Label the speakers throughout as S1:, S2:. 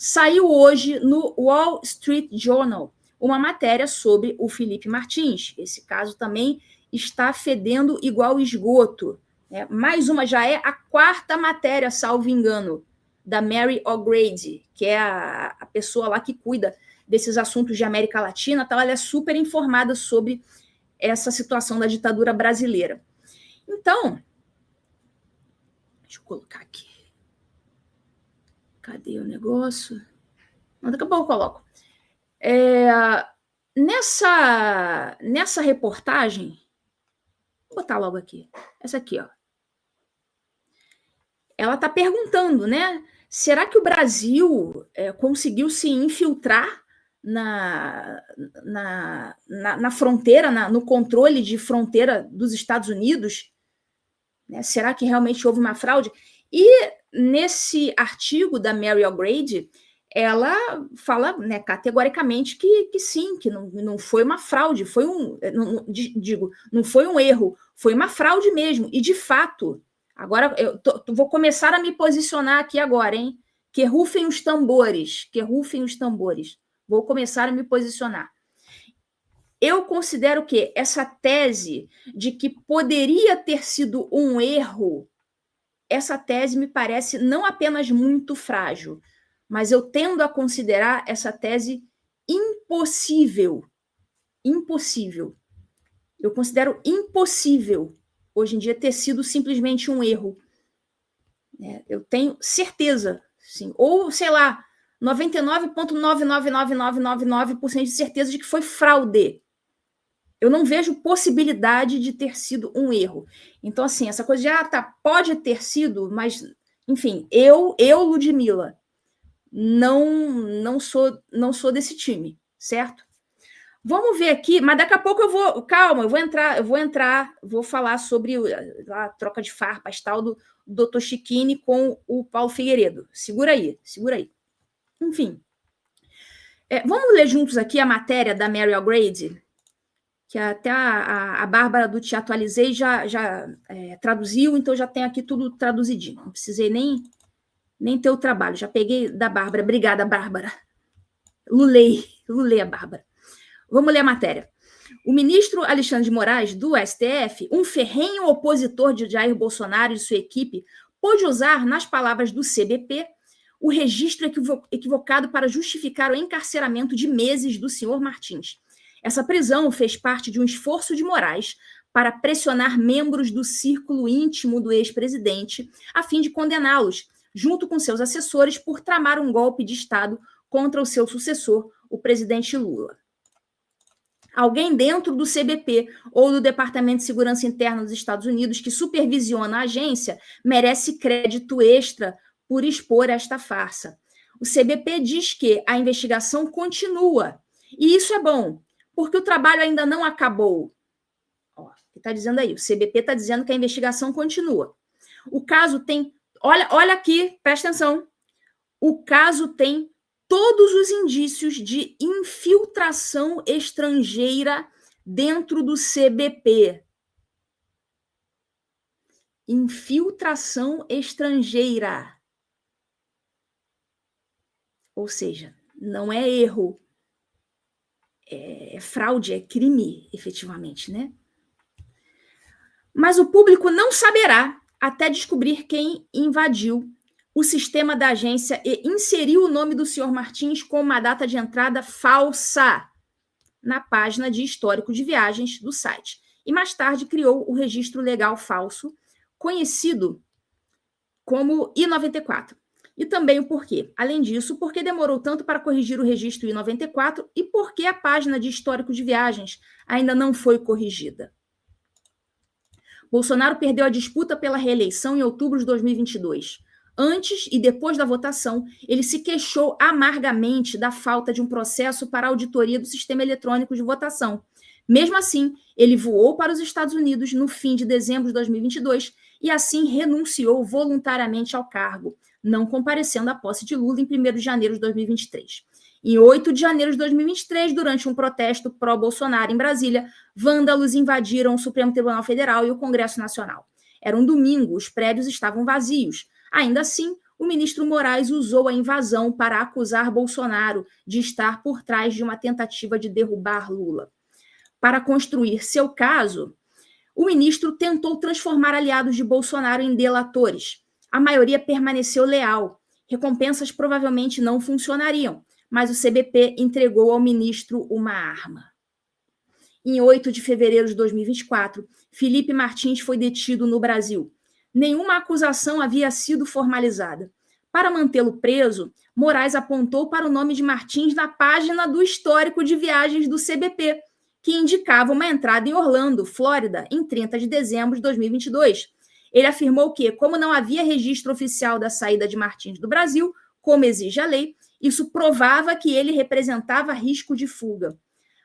S1: Saiu hoje no Wall Street Journal uma matéria sobre o Felipe Martins. Esse caso também está fedendo igual esgoto. Mais uma, já é a quarta matéria, salvo engano, da Mary O'Grady, que é a pessoa lá que cuida desses assuntos de América Latina. Então, ela é super informada sobre essa situação da ditadura brasileira. Então, deixa eu colocar aqui. Cadê o negócio? Daqui a pouco eu coloco. Nessa reportagem, vou botar logo aqui. Essa aqui, ó. Ela está perguntando, né? Será que o Brasil conseguiu se infiltrar na fronteira, no controle de fronteira dos Estados Unidos? Né? Será que realmente houve uma fraude? E nesse artigo da Mary O'Grady, ela fala, né, categoricamente que sim, que não foi uma fraude, foi não foi um erro, foi uma fraude mesmo. E, de fato, agora eu vou começar a me posicionar aqui agora, hein? Que rufem os tambores, que rufem os tambores. Vou começar a me posicionar. Eu considero que essa tese de que poderia ter sido um erro, essa tese me parece não apenas muito frágil, mas eu tendo a considerar essa tese impossível. Impossível. Eu considero impossível, hoje em dia, ter sido simplesmente um erro. Eu tenho certeza, sim, ou, sei lá, 99,999999% de certeza de que foi fraude. Eu não vejo possibilidade de ter sido um erro. Então, assim, essa coisa de, pode ter sido, mas, enfim, eu Ludmila, não sou desse time, certo? Vamos ver aqui, mas daqui a pouco eu vou falar sobre a troca de farpas, tal, do Dr. Chiquini com o Paulo Figueiredo. Segura aí. Enfim, vamos ler juntos aqui a matéria da Mary O'Grady, que até a Bárbara do Te Atualizei já traduziu, então já tem aqui tudo traduzidinho. Não precisei nem ter o trabalho, já peguei da Bárbara. Obrigada, Bárbara. Lulei a Bárbara. Vamos ler a matéria. O ministro Alexandre de Moraes, do STF, um ferrenho opositor de Jair Bolsonaro e sua equipe, pôde usar, nas palavras do CBP, o registro equivocado para justificar o encarceramento de meses do senhor Martins. Essa prisão fez parte de um esforço de Moraes para pressionar membros do círculo íntimo do ex-presidente, a fim de condená-los, junto com seus assessores, por tramar um golpe de Estado contra o seu sucessor, o presidente Lula. Alguém dentro do CBP ou do Departamento de Segurança Interna dos Estados Unidos que supervisiona a agência merece crédito extra por expor esta farsa. O CBP diz que a investigação continua, e isso é bom, porque o trabalho ainda não acabou. Está dizendo aí, o CBP está dizendo que a investigação continua. O caso tem... Olha aqui, presta atenção. O caso tem todos os indícios de infiltração estrangeira dentro do CBP. Infiltração estrangeira. Ou seja, não é erro, é fraude, é crime, efetivamente, né? Mas o público não saberá até descobrir quem invadiu o sistema da agência e inseriu o nome do senhor Martins com uma data de entrada falsa na página de histórico de viagens do site. E mais tarde criou o registro legal falso, conhecido como I-94. E também o porquê. Além disso, por que demorou tanto para corrigir o registro I-94 e por que a página de histórico de viagens ainda não foi corrigida. Bolsonaro perdeu a disputa pela reeleição em outubro de 2022. Antes e depois da votação, ele se queixou amargamente da falta de um processo para a auditoria do sistema eletrônico de votação. Mesmo assim, ele voou para os Estados Unidos no fim de dezembro de 2022 e assim renunciou voluntariamente ao cargo, não comparecendo à posse de Lula em 1º de janeiro de 2023. Em 8 de janeiro de 2023, durante um protesto pró-Bolsonaro em Brasília, vândalos invadiram o Supremo Tribunal Federal e o Congresso Nacional. Era um domingo, os prédios estavam vazios. Ainda assim, o ministro Moraes usou a invasão para acusar Bolsonaro de estar por trás de uma tentativa de derrubar Lula. Para construir seu caso, o ministro tentou transformar aliados de Bolsonaro em delatores. A maioria permaneceu leal. Recompensas provavelmente não funcionariam, mas o CBP entregou ao ministro uma arma. Em 8 de fevereiro de 2024, Felipe Martins foi detido no Brasil. Nenhuma acusação havia sido formalizada. Para mantê-lo preso, Moraes apontou para o nome de Martins na página do histórico de viagens do CBP, que indicava uma entrada em Orlando, Flórida, em 30 de dezembro de 2022. Ele afirmou que, como não havia registro oficial da saída de Martins do Brasil, como exige a lei, isso provava que ele representava risco de fuga.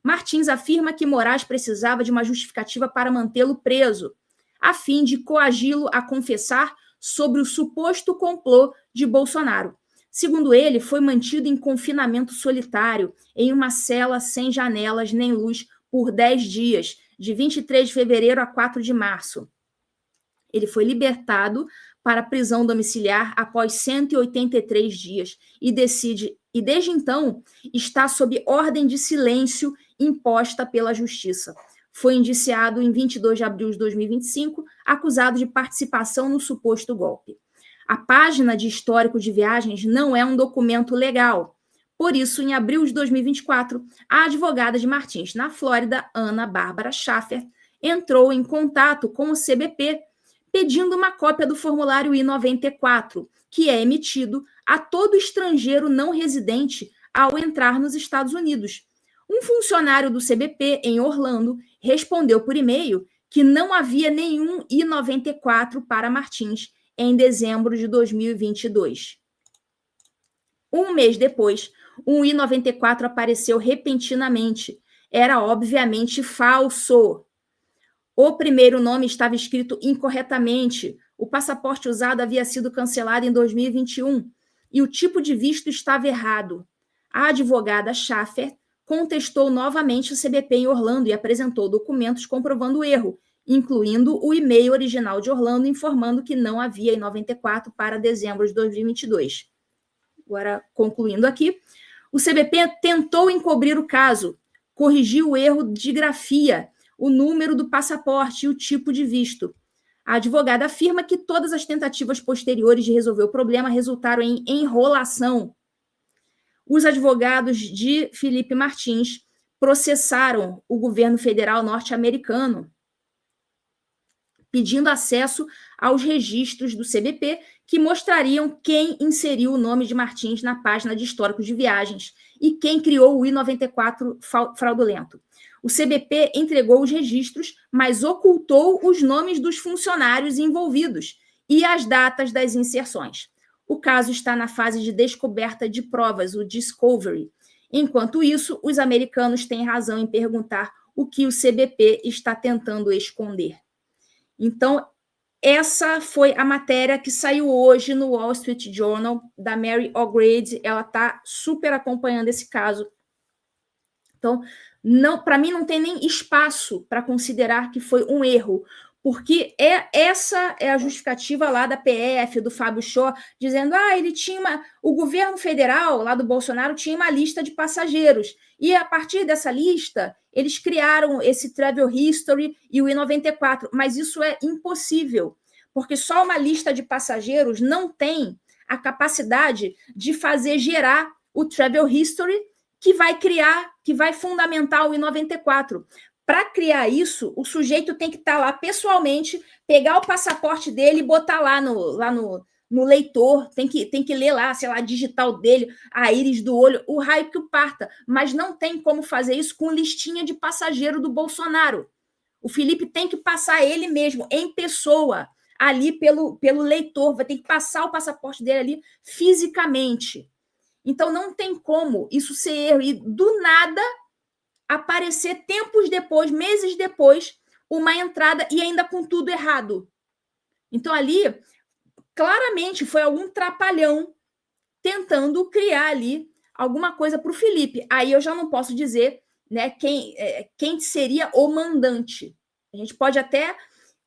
S1: Martins afirma que Moraes precisava de uma justificativa para mantê-lo preso, a fim de coagi-lo a confessar sobre o suposto complô de Bolsonaro. Segundo ele, foi mantido em confinamento solitário, em uma cela sem janelas nem luz, por 10 dias, de 23 de fevereiro a 4 de março. Ele foi libertado para prisão domiciliar após 183 dias e desde então está sob ordem de silêncio imposta pela Justiça. Foi indiciado em 22 de abril de 2025, acusado de participação no suposto golpe. A página de histórico de viagens não é um documento legal. Por isso, em abril de 2024, a advogada de Martins, na Flórida, Ana Bárbara Schaffer, entrou em contato com o CBP, pedindo uma cópia do formulário I-94, que é emitido a todo estrangeiro não residente ao entrar nos Estados Unidos. Um funcionário do CBP, em Orlando, respondeu por e-mail que não havia nenhum I-94 para Martins em dezembro de 2022. Um mês depois, um I-94 apareceu repentinamente. Era obviamente falso. O primeiro nome estava escrito incorretamente. O passaporte usado havia sido cancelado em 2021 e o tipo de visto estava errado. A advogada Schaffer contestou novamente o CBP em Orlando e apresentou documentos comprovando o erro, incluindo o e-mail original de Orlando informando que não havia I-94 para dezembro de 2022. Agora, concluindo aqui, o CBP tentou encobrir o caso, corrigiu o erro de grafia, o número do passaporte e o tipo de visto. A advogada afirma que todas as tentativas posteriores de resolver o problema resultaram em enrolação. Os advogados de Felipe Martins processaram o governo federal norte-americano, pedindo acesso aos registros do CBP que mostrariam quem inseriu o nome de Martins na página de histórico de viagens e quem criou o I-94 fraudulento. O CBP entregou os registros, mas ocultou os nomes dos funcionários envolvidos e as datas das inserções. O caso está na fase de descoberta de provas, o discovery. Enquanto isso, os americanos têm razão em perguntar o que o CBP está tentando esconder. Então, essa foi a matéria que saiu hoje no Wall Street Journal, da Mary O'Grady. Ela está super acompanhando esse caso. Então, para mim, não tem nem espaço para considerar que foi um erro, porque essa é a justificativa lá da PF, do Fábio Shaw, dizendo o governo federal, lá do Bolsonaro, tinha uma lista de passageiros, e a partir dessa lista, eles criaram esse Travel History e o I-94, mas isso é impossível, porque só uma lista de passageiros não tem a capacidade de fazer gerar o Travel History que vai fundamentar o I-94. Para criar isso, o sujeito tem que estar lá pessoalmente, pegar o passaporte dele e botar lá no leitor, tem que ler lá, sei lá, a digital dele, a íris do olho, o raio que o parta. Mas não tem como fazer isso com listinha de passageiro do Bolsonaro. O Felipe tem que passar ele mesmo, em pessoa, ali pelo leitor, vai ter que passar o passaporte dele ali fisicamente. Então, não tem como isso ser erro. E, do nada, aparecer tempos depois, meses depois, uma entrada e ainda com tudo errado. Então, ali, claramente, foi algum trapalhão tentando criar ali alguma coisa para o Felipe. Aí eu já não posso dizer, né, quem seria o mandante. A gente pode até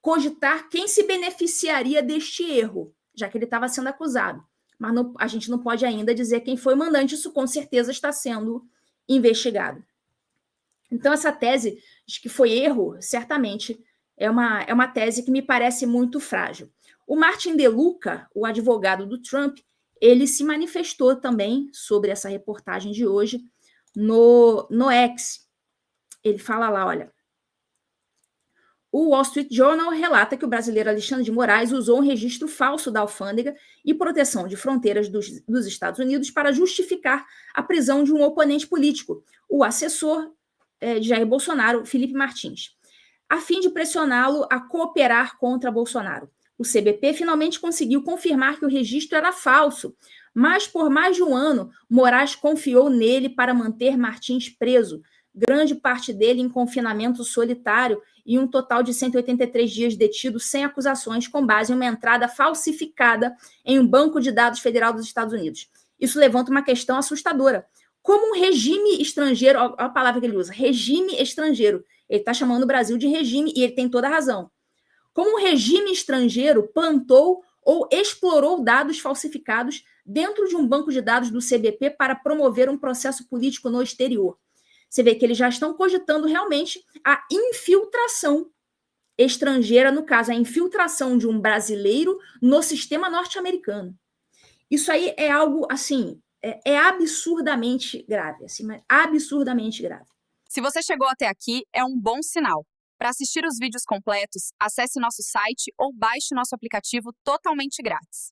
S1: cogitar quem se beneficiaria deste erro, já que ele estava sendo acusado. mas a gente não pode ainda dizer quem foi o mandante, isso com certeza está sendo investigado. Então, essa tese de que foi erro, certamente, é uma tese que me parece muito frágil. O Martin De Luca, o advogado do Trump, ele se manifestou também sobre essa reportagem de hoje no X. Ele fala lá, olha, o Wall Street Journal relata que o brasileiro Alexandre de Moraes usou um registro falso da alfândega e proteção de fronteiras dos Estados Unidos para justificar a prisão de um oponente político, o assessor de Jair Bolsonaro, Felipe Martins, a fim de pressioná-lo a cooperar contra Bolsonaro. O CBP finalmente conseguiu confirmar que o registro era falso, mas por mais de um ano, Moraes confiou nele para manter Martins preso, grande parte dele em confinamento solitário e um total de 183 dias detido sem acusações com base em uma entrada falsificada em um banco de dados federal dos Estados Unidos. Isso levanta uma questão assustadora. Como um regime estrangeiro, olha a palavra que ele usa, regime estrangeiro, ele está chamando o Brasil de regime e ele tem toda a razão. Como um regime estrangeiro plantou ou explorou dados falsificados dentro de um banco de dados do CBP para promover um processo político no exterior. Você vê que eles já estão cogitando realmente a infiltração estrangeira, no caso, a infiltração de um brasileiro no sistema norte-americano. Isso aí é algo, assim, é absurdamente grave, assim, mas absurdamente grave.
S2: Se você chegou até aqui, é um bom sinal. Para assistir os vídeos completos, acesse nosso site ou baixe nosso aplicativo totalmente grátis.